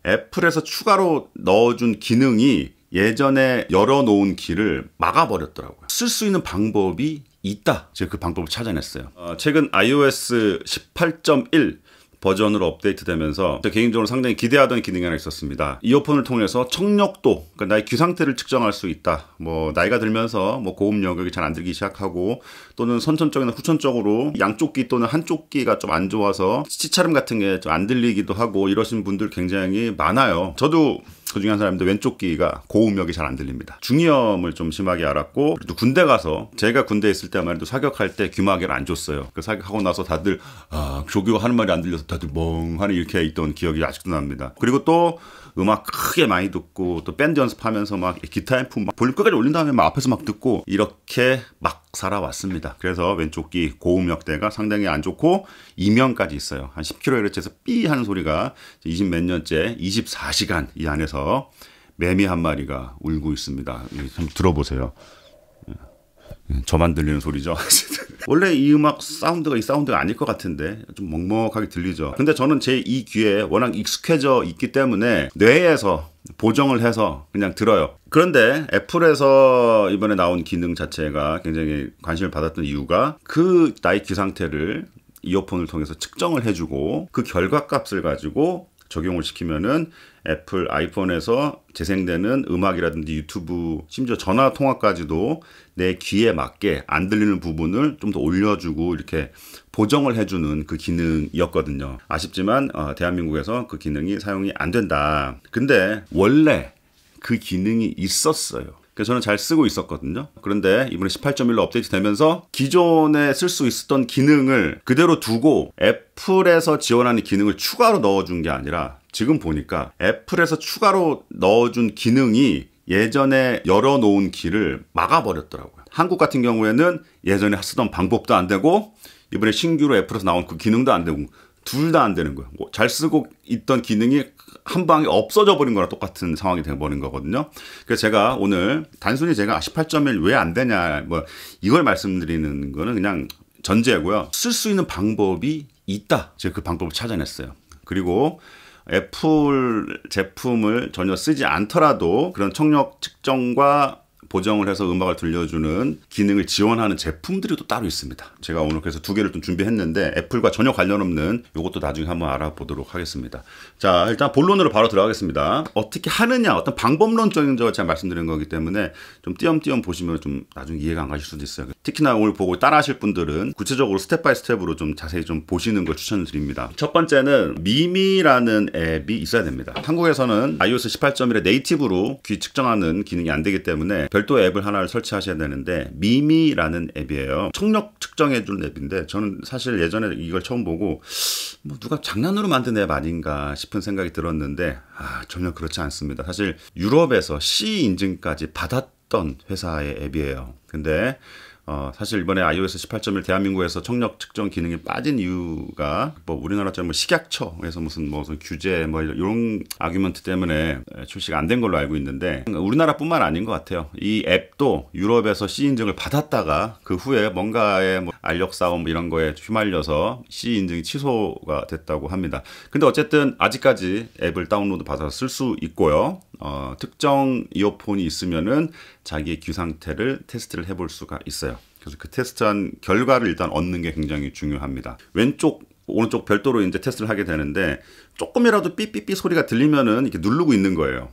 애플에서 추가로 넣어준 기능이 예전에 열어놓은 길을 막아버렸더라고요. 쓸 수 있는 방법이 있다. 제가 그 방법을 찾아냈어요. 최근 iOS 18.1 버전으로 업데이트되면서 제가 개인적으로 상당히 기대하던 기능이 하나 있었습니다. 이어폰을 통해서 청력도, 그러니까 나의 귀 상태를 측정할 수 있다. 뭐 나이가 들면서 뭐 고음 여격이 잘 안 들기 시작하고, 또는 선천적이나 후천적으로 양쪽 귀 또는 한쪽 귀가 좀 안 좋아서 치차름 같은 게 좀 안 들리기도 하고 이러신 분들 굉장히 많아요. 저도 그중에 한 사람인데 왼쪽 귀가 고음역이 잘 안 들립니다. 중이염을 좀 심하게 앓았고, 그리고 군대 가서, 제가 군대에 있을 때만 해도 사격할 때 귀마개를 안 줬어요. 그 사격하고 나서 다들 조교 하는 말이 안 들려서 다들 멍하니 이렇게 있던 기억이 아직도 납니다. 그리고 또 음악 크게 많이 듣고, 또 밴드 연습하면서 막 기타 앰프 막 볼륨 끝까지 올린 다음에 막 앞에서 막 듣고, 이렇게 막 살아왔습니다. 그래서 왼쪽 귀 고음역대가 상당히 안 좋고 이명까지 있어요. 한 10kHz에서 삐 하는 소리가 20 몇 년째 24시간 이 안에서 매미 한 마리가 울고 있습니다. 좀 들어보세요. 저만 들리는 소리죠. 원래 이 음악 사운드가 이 사운드가 아닐 것 같은데 좀 먹먹하게 들리죠. 근데 저는 제 이 귀에 워낙 익숙해져 있기 때문에 뇌에서 보정을 해서 그냥 들어요. 그런데 애플에서 이번에 나온 기능 자체가 굉장히 관심을 받았던 이유가, 그 나의 귀 상태를 이어폰을 통해서 측정을 해주고 그 결과값을 가지고 적용을 시키면은 애플 아이폰에서 재생되는 음악이라든지 유튜브, 심지어 전화 통화까지도 내 귀에 맞게 안 들리는 부분을 좀 더 올려주고 이렇게 보정을 해주는 그 기능이었거든요. 아쉽지만 대한민국에서 그 기능이 사용이 안 된다. 근데 원래 그 기능이 있었어요. 그래서 저는 잘 쓰고 있었거든요. 그런데 이번에 18.1로 업데이트 되면서 기존에 쓸 수 있었던 기능을 그대로 두고 애플에서 지원하는 기능을 추가로 넣어준 게 아니라, 지금 보니까 애플에서 추가로 넣어준 기능이 예전에 열어놓은 길을 막아버렸더라고요. 한국 같은 경우에는 예전에 쓰던 방법도 안 되고, 이번에 신규로 애플에서 나온 그 기능도 안 되고, 둘 다 안 되는 거예요. 잘 쓰고 있던 기능이 한 방에 없어져 버린 거랑 똑같은 상황이 되어버린 거거든요. 그래서 제가 오늘 단순히 제가 18.1 왜 안 되냐, 뭐 이걸 말씀드리는 거는 그냥 전제고요. 쓸 수 있는 방법이 있다. 제가 그 방법을 찾아냈어요. 그리고 애플 제품을 전혀 쓰지 않더라도 그런 청력 측정과 보정을 해서 음악을 들려주는 기능을 지원하는 제품들이 또 따로 있습니다. 제가 오늘 그래서 두 개를 좀 준비했는데 애플과 전혀 관련 없는 이것도 나중에 한번 알아보도록 하겠습니다. 자, 일단 본론으로 바로 들어가겠습니다. 어떻게 하느냐, 어떤 방법론적인 거 제가 말씀드린 거기 때문에 좀 띄엄띄엄 보시면 좀 나중에 이해가 안 가실 수도 있어요. 특히나 오늘 보고 따라 하실 분들은 구체적으로 스텝 바이 스텝으로 좀 자세히 좀 보시는 걸 추천을 드립니다. 첫 번째는 미미라는 앱이 있어야 됩니다. 한국에서는 iOS 18.1에 네이티브로 귀 측정하는 기능이 안 되기 때문에 별도 앱을 하나를 설치하셔야 되는데, 미미라는 앱이에요. 청력 측정해주는 앱인데, 저는 사실 예전에 이걸 처음 보고 뭐 누가 장난으로 만든 앱 아닌가 싶은 생각이 들었는데 전혀 그렇지 않습니다. 사실 유럽에서 C 인증까지 받았던 회사의 앱이에요. 근데 사실 이번에 iOS 18.1 대한민국에서 청력 측정 기능이 빠진 이유가 뭐 우리나라처럼 뭐 식약처에서 무슨 규제 뭐 이런 아규먼트 때문에 출시가 안 된 걸로 알고 있는데, 우리나라뿐만 아닌 것 같아요. 이 앱도 유럽에서 C 인증을 받았다가 그 후에 뭔가의 뭐 알력 싸움 이런 거에 휘말려서 C 인증이 취소가 됐다고 합니다. 근데 어쨌든 아직까지 앱을 다운로드 받아서 쓸 수 있고요. 특정 이어폰이 있으면은 자기의 귀 상태를 테스트를 해볼 수가 있어요. 그래서 그 테스트한 결과를 일단 얻는 게 굉장히 중요합니다. 왼쪽, 오른쪽 별도로 이제 테스트를 하게 되는데, 조금이라도 삐삐삐 소리가 들리면은 이렇게 누르고 있는 거예요.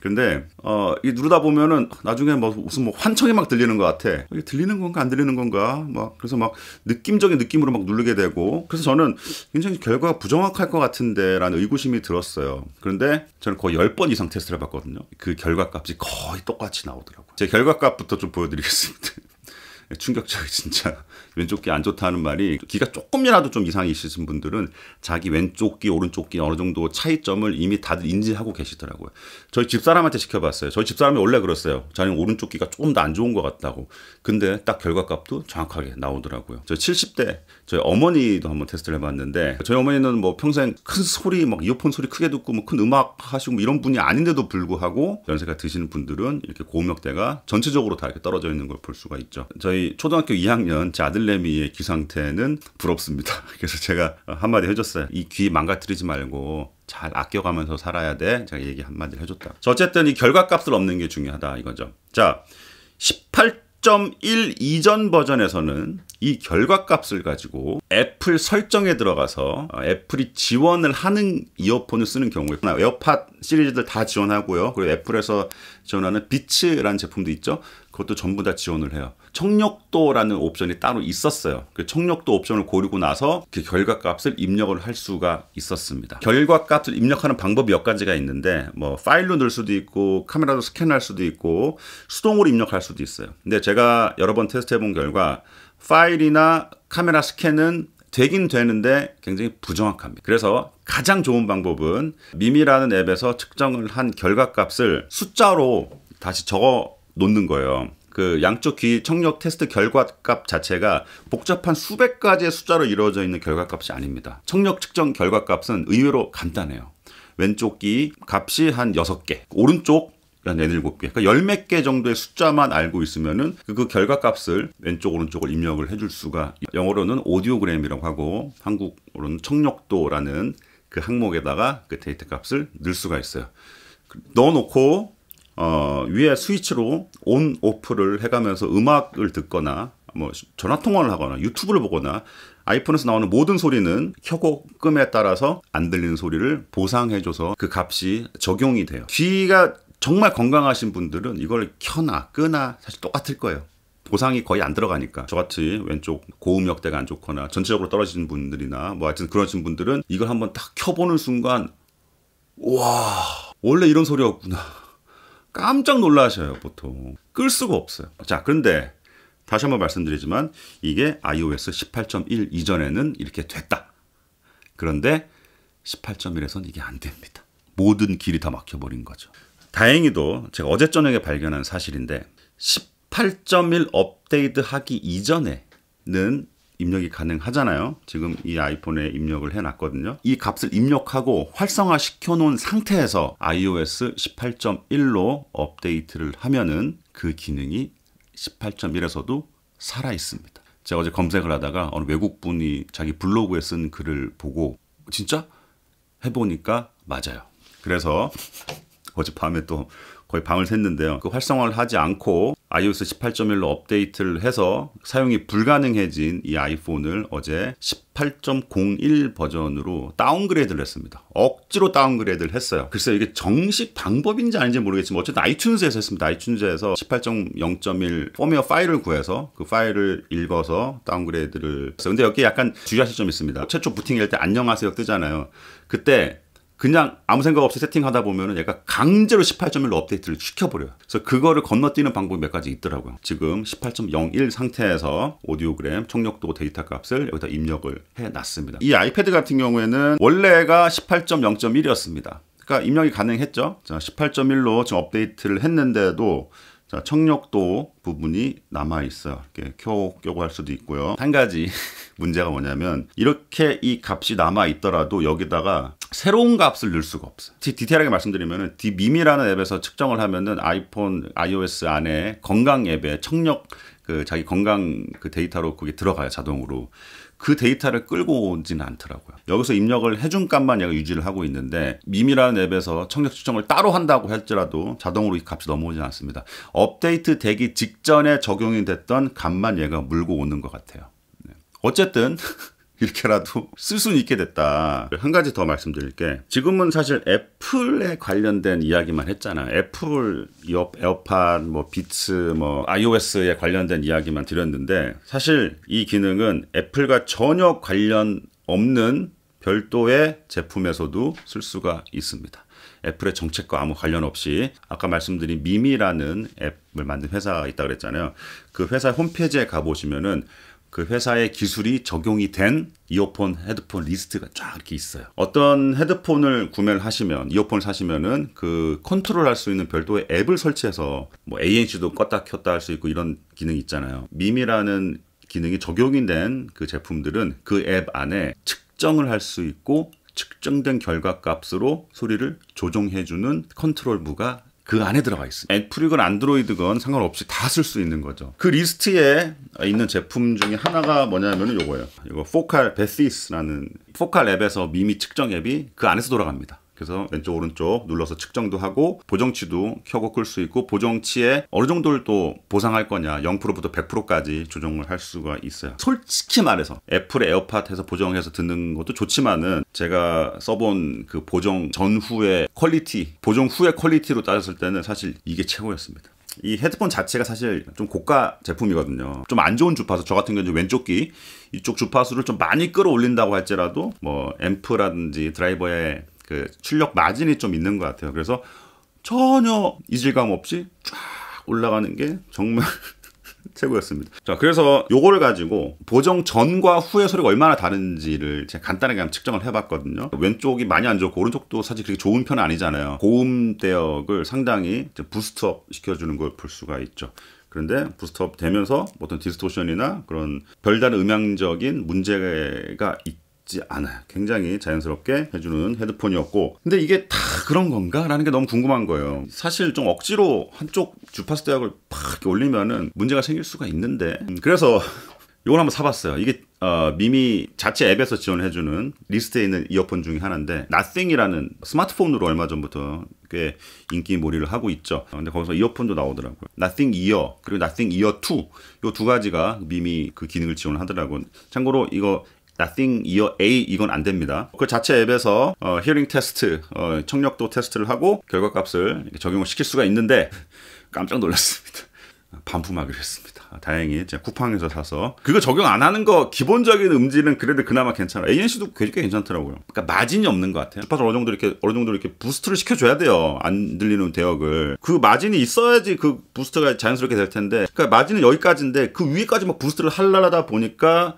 근데 이 누르다 보면은 나중에 무슨 환청이 막 들리는 것 같아. 이게 들리는 건가 안 들리는 건가 그래서 막 느낌적인 느낌으로 막 누르게 되고, 그래서 저는 굉장히 결과가 부정확할 것 같은데 라는 의구심이 들었어요. 그런데 저는 거의 10번 이상 테스트를 해봤거든요. 그 결과값이 거의 똑같이 나오더라고요. 제 결과값부터 좀 보여드리겠습니다. 충격적이 진짜. 왼쪽 귀 안 좋다는 말이 귀가 조금이라도 좀 이상이 있으신 분들은 자기 왼쪽 귀 오른쪽 귀 어느 정도 차이점을 이미 다들 인지하고 계시더라고요. 저희 집사람한테 시켜봤어요. 저희 집사람이 원래 그랬어요. 자기는 오른쪽 귀가 조금 더 안 좋은 것 같다고. 근데 딱 결과값도 정확하게 나오더라고요. 저 70대 저희 어머니도 한번 테스트를 해봤는데 저희 어머니는 뭐 평생 큰 소리 막 이어폰 소리 크게 듣고 뭐 큰 음악 하시고 뭐 이런 분이 아닌데도 불구하고 연세가 드시는 분들은 이렇게 고음역대가 전체적으로 다 이렇게 떨어져 있는 걸 볼 수가 있죠. 저희 초등학교 2학년 제 아들내미의 귀 상태는 부럽습니다. 그래서 제가 한마디 해줬어요. 이 귀 망가뜨리지 말고 잘 아껴가면서 살아야 돼. 제가 얘기 한마디를 해줬다. 어쨌든 이 결과값을 얻는 게 중요하다 이거죠. 자, 18.1 이전 버전에서는 이 결과값을 가지고 애플 설정에 들어가서 애플이 지원을 하는 이어폰을 쓰는 경우에 에어팟 시리즈들 다 지원하고요. 그리고 애플에서 지원하는 비츠라는 제품도 있죠. 그것도 전부 다 지원을 해요. 청력도라는 옵션이 따로 있었어요. 그 청력도 옵션을 고르고 나서 그 결과값을 입력을 할 수가 있었습니다. 결과값을 입력하는 방법이 몇 가지가 있는데 뭐 파일로 넣을 수도 있고 카메라로 스캔할 수도 있고 수동으로 입력할 수도 있어요. 근데 제가 여러 번 테스트해 본 결과 파일이나 카메라 스캔은 되긴 되는데 굉장히 부정확합니다. 그래서 가장 좋은 방법은 미미라는 앱에서 측정을 한 결과값을 숫자로 다시 적어 놓는 거예요. 그 양쪽 귀 청력 테스트 결과값 자체가 복잡한 수백 가지의 숫자로 이루어져 있는 결과값이 아닙니다. 청력 측정 결과값은 의외로 간단해요. 왼쪽 귀 값이 한 6개, 오른쪽 한 7개, 그러니까 10몇 개 정도의 숫자만 알고 있으면은 그 결과값을 왼쪽 오른쪽을 입력을 해줄 수가, 영어로는 오디오그램이라고 하고 한국어로는 청력도라는 그 항목에다가 그 데이터 값을 넣을 수가 있어요. 넣어놓고 위에 스위치로 온, 오프를 해가면서 음악을 듣거나 뭐 전화 통화를 하거나 유튜브를 보거나 아이폰에서 나오는 모든 소리는 켜고 끔에 따라서 안 들리는 소리를 보상해줘서 그 값이 적용이 돼요. 귀가 정말 건강하신 분들은 이걸 켜나 끄나 사실 똑같을 거예요. 보상이 거의 안 들어가니까. 저같이 왼쪽 고음역대가 안 좋거나 전체적으로 떨어지는 분들이나 뭐 하여튼 그러신 분들은 이걸 한번 딱 켜보는 순간 와, 원래 이런 소리였구나. 깜짝 놀라셔요. 보통 끌 수가 없어요. 자, 그런데 다시 한번 말씀드리지만 이게 iOS 18.1 이전에는 이렇게 됐다. 그런데 18.1에서는 이게 안 됩니다. 모든 길이 다 막혀버린 거죠. 다행히도 제가 어제 저녁에 발견한 사실인데 18.1 업데이트 하기 이전에는 입력이 가능하잖아요. 지금 이 아이폰에 입력을 해놨거든요. 이 값을 입력하고 활성화 시켜놓은 상태에서 iOS 18.1로 업데이트를 하면은 그 기능이 18.1에서도 살아있습니다. 제가 어제 검색을 하다가 어느 외국분이 자기 블로그에 쓴 글을 보고 진짜? 해보니까 맞아요. 그래서 어젯밤에 또 거의 밤을 샜는데요. 그 활성화를 하지 않고 iOS 18.1로 업데이트를 해서 사용이 불가능해진 이 아이폰을 어제 18.01 버전으로 다운그레이드를 했습니다. 억지로 다운그레이드를 했어요. 글쎄요, 이게 정식 방법인지 아닌지 모르겠지만 어쨌든 아이튠즈에서 했습니다. 아이튠즈에서 18.0.1 펌웨어 파일을 구해서 그 파일을 읽어서 다운그레이드를 했어요. 근데 여기 약간 주의하실 점이 있습니다. 최초 부팅할 때 안녕하세요 뜨잖아요. 그때 그냥 아무 생각 없이 세팅하다 보면은 얘가 강제로 18.1로 업데이트를 시켜버려요. 그래서 그거를 건너뛰는 방법이 몇 가지 있더라고요. 지금 18.01 상태에서 오디오그램 청력도 데이터 값을 여기다 입력을 해놨습니다. 이 아이패드 같은 경우에는 원래가 18.0.1이었습니다. 그러니까 입력이 가능했죠. 자, 18.1로 지금 업데이트를 했는데도 자, 청력도 부분이 남아있어요. 이렇게 켜고 할 수도 있고요. 한 가지 문제가 뭐냐면 이렇게 이 값이 남아있더라도 여기다가 새로운 값을 넣을 수가 없어요. 디테일하게 말씀드리면은 미미라는 앱에서 측정을 하면은 아이폰, iOS 안에 건강 앱에 청력 그 자기 건강 그 데이터로 그게 들어가요. 자동으로. 그 데이터를 끌고 오지는 않더라고요. 여기서 입력을 해준 값만 얘가 유지를 하고 있는데 미미라는 앱에서 청력 측정을 따로 한다고 할지라도 자동으로 이 값이 넘어오지는 않습니다. 업데이트 되기 직전에 적용이 됐던 값만 얘가 물고 오는 것 같아요. 어쨌든 이렇게라도 쓸 수는 있게 됐다. 한 가지 더 말씀드릴게. 지금은 사실 애플에 관련된 이야기만 했잖아요. 애플 에어팟, 뭐 비츠, 뭐 iOS에 관련된 이야기만 드렸는데 사실 이 기능은 애플과 전혀 관련 없는 별도의 제품에서도 쓸 수가 있습니다. 애플의 정책과 아무 관련 없이 아까 말씀드린 미미라는 앱을 만든 회사가 있다 그랬잖아요. 그 회사 홈페이지에 가보시면은 그 회사의 기술이 적용이 된 이어폰, 헤드폰 리스트가 쫙 이렇게 있어요. 어떤 헤드폰을 구매를 하시면, 이어폰을 사시면은 그 컨트롤할 수 있는 별도의 앱을 설치해서 뭐 ANC도 껐다 켰다 할 수 있고 이런 기능이 있잖아요. 미미라는 기능이 적용이 된 그 제품들은 그 앱 안에 측정을 할 수 있고 측정된 결과값으로 소리를 조정해주는 컨트롤부가 그 안에 들어가 있습니다. 애플이건 안드로이드건 상관없이 다 쓸 수 있는 거죠. 그 리스트에 있는 제품 중에 하나가 뭐냐면은 요거예요. 이거 포칼 베시스라는 포칼 앱에서 미미 측정 앱이 그 안에서 돌아갑니다. 그래서 왼쪽 오른쪽 눌러서 측정도 하고 보정치도 켜고 끌 수 있고 보정치에 어느 정도를 또 보상할 거냐 0%부터 100%까지 조정을 할 수가 있어요. 솔직히 말해서 애플의 에어팟에서 보정해서 듣는 것도 좋지만은 제가 써본 그 보정 전후의 퀄리티, 보정 후의 퀄리티로 따졌을 때는 사실 이게 최고였습니다. 이 헤드폰 자체가 사실 좀 고가 제품이거든요. 좀 안 좋은 주파수, 저 같은 경우는 왼쪽 귀 이쪽 주파수를 좀 많이 끌어올린다고 할지라도 뭐 앰프라든지 드라이버에 그 출력 마진이 좀 있는 것 같아요. 그래서 전혀 이질감 없이 쫙 올라가는 게 정말 최고였습니다. 자, 그래서 요거를 가지고 보정 전과 후의 소리가 얼마나 다른지를 제가 간단하게 한번 측정을 해봤거든요. 왼쪽이 많이 안 좋고 오른쪽도 사실 그렇게 좋은 편은 아니잖아요. 고음 대역을 상당히 부스트업 시켜주는 걸 볼 수가 있죠. 그런데 부스트업 되면서 어떤 디스토션이나 그런 별다른 음향적인 문제가 있지 않아요. 굉장히 자연스럽게 해주는 헤드폰이었고, 근데 이게 다 그런 건가? 라는 게 너무 궁금한 거예요. 사실 좀 억지로 한쪽 주파수 대역을 팍 올리면은 문제가 생길 수가 있는데, 그래서 이걸 한번 사봤어요. 이게 미미 자체 앱에서 지원해주는 리스트에 있는 이어폰 중에 하나인데 Nothing이라는 스마트폰으로 얼마 전부터 꽤 인기몰이를 하고 있죠. 근데 거기서 이어폰도 나오더라고요. Nothing Ear 그리고 Nothing Ear 2 요 두 가지가 미미 그 기능을 지원하더라고요. 참고로 이거 Nothing Ear A 이건 안 됩니다. 그 자체 앱에서 히어링 테스트, 청력도 테스트를 하고 결과값을 이렇게 적용을 시킬 수가 있는데 깜짝 놀랐습니다. 반품하기로 했습니다. 다행히 제가 쿠팡에서 사서 그거 적용 안 하는 거 기본적인 음질은 그래도 그나마 괜찮아요. ANC도 꽤 괜찮더라고요. 그러니까 마진이 없는 것 같아요. 주파수 어느 정도 이렇게 부스트를 시켜줘야 돼요. 안 들리는 대역을. 그 마진이 있어야지 그 부스트가 자연스럽게 될 텐데. 그러니까 마진은 여기까지인데 그 위에까지 막 부스트를 하려다 보니까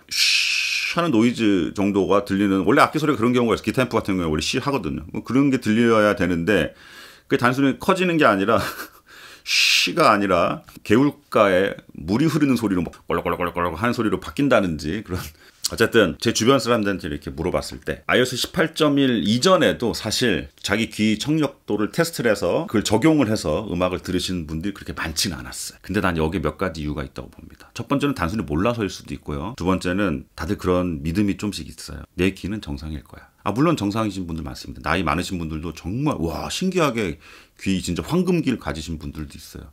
하는 노이즈 정도가 들리는, 원래 악기 소리가 그런 경우가 있어요. 기타 앰프 같은 경우에 원래 하거든요. 그런 게 들려야 되는데 그게 단순히 커지는 게 아니라 쉬가 아니라 개울가에 물이 흐르는 소리로 뭐 꼴록꼴록꼴록 하는 소리로 바뀐다든지 그런. 어쨌든 제 주변 사람들한테 이렇게 물어봤을 때 iOS 18.1 이전에도 사실 자기 귀 청력도를 테스트를 해서 그걸 적용을 해서 음악을 들으시는 분들이 그렇게 많지는 않았어요. 근데 난 여기에 몇 가지 이유가 있다고 봅니다. 첫 번째는 단순히 몰라서일 수도 있고요. 두 번째는 다들 그런 믿음이 좀씩 있어요. 내 귀는 정상일 거야. 물론 정상이신 분들 많습니다. 나이 많으신 분들도 정말 와 신기하게 귀 진짜 황금기를 가지신 분들도 있어요.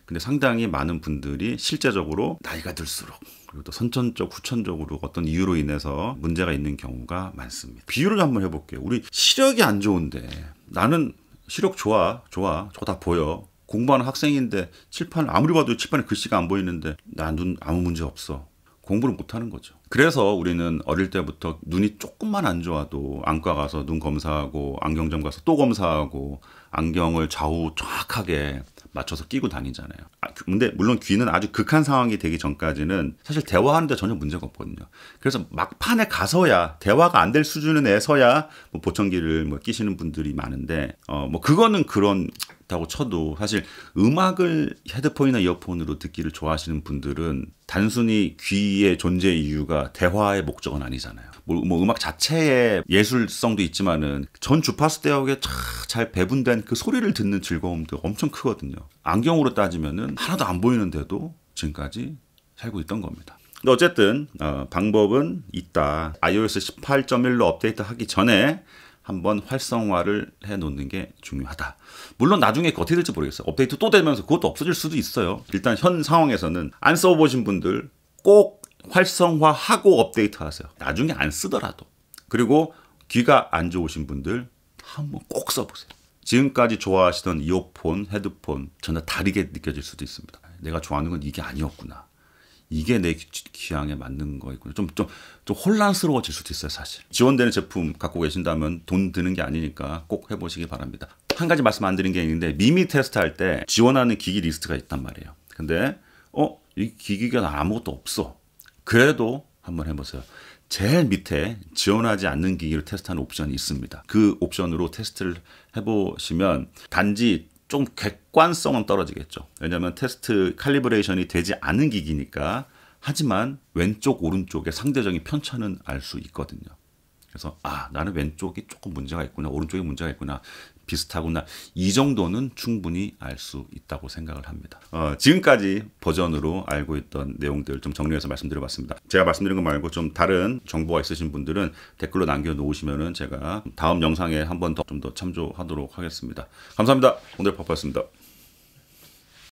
근데 상당히 많은 분들이 실제적으로 나이가 들수록 그리고 또 선천적 후천적으로 어떤 이유로 인해서 문제가 있는 경우가 많습니다. 비유를 한번 해볼게요. 우리 시력이 안 좋은데 나는 시력 좋아 저거 다 보여. 공부하는 학생인데 칠판 아무리 봐도 칠판에 글씨가 안 보이는데 나 눈 아무 문제 없어. 공부를 못하는 거죠. 그래서 우리는 어릴 때부터 눈이 조금만 안 좋아도 안과 가서 눈 검사하고 안경점 가서 또 검사하고 안경을 좌우 정확하게 맞춰서 끼고 다니잖아요. 근데 물론 귀는 아주 극한 상황이 되기 전까지는 사실 대화하는데 전혀 문제가 없거든요. 그래서 막판에 가서야 대화가 안 될 수준에서야 뭐 보청기를 뭐 끼시는 분들이 많은데 뭐 그거는 그렇다고 쳐도 사실 음악을 헤드폰이나 이어폰으로 듣기를 좋아하시는 분들은 단순히 귀의 존재 이유가 대화의 목적은 아니잖아요. 뭐 음악 자체의 예술성도 있지만은 전 주파수 대역에 잘 배분된 그 소리를 듣는 즐거움도 엄청 크거든요. 안경으로 따지면은 하나도 안 보이는데도 지금까지 살고 있던 겁니다. 근데 어쨌든 방법은 있다. iOS 18.1로 업데이트하기 전에 한번 활성화를 해놓는 게 중요하다. 물론 나중에 어떻게 될지 모르겠어요. 업데이트 또 되면서 그것도 없어질 수도 있어요. 일단 현 상황에서는 안 써보신 분들 꼭 활성화하고 업데이트하세요. 나중에 안 쓰더라도. 그리고 귀가 안 좋으신 분들 한번 꼭 써보세요. 지금까지 좋아하시던 이어폰, 헤드폰 전혀 다르게 느껴질 수도 있습니다. 내가 좋아하는 건 이게 아니었구나. 이게 내 취향에 맞는 거있구나. 좀 혼란스러워질 수도 있어요, 사실. 지원되는 제품 갖고 계신다면 돈 드는 게 아니니까 꼭 해보시기 바랍니다. 한 가지 말씀 안 드린 게 있는데 미미 테스트 할 때 지원하는 기기 리스트가 있단 말이에요. 근데 이 기기가 아무것도 없어. 그래도 한번 해보세요. 제일 밑에 지원하지 않는 기기를 테스트하는 옵션이 있습니다. 그 옵션으로 테스트를 해보시면 단지 좀 객관성은 떨어지겠죠. 왜냐하면 테스트 칼리브레이션이 되지 않은 기기니까. 하지만 왼쪽 오른쪽에 상대적인 편차는 알 수 있거든요. 그래서 나는 왼쪽이 조금 문제가 있구나, 오른쪽에 문제가 있구나, 비슷하구나, 이 정도는 충분히 알 수 있다고 생각을 합니다. 지금까지 버전으로 알고 있던 내용들 좀 정리해서 말씀드려봤습니다. 제가 말씀드린 거 말고 좀 다른 정보가 있으신 분들은 댓글로 남겨놓으시면은 제가 다음 영상에 한 번 더 좀 더 참조하도록 하겠습니다. 감사합니다. 오늘 퍼프였습니다.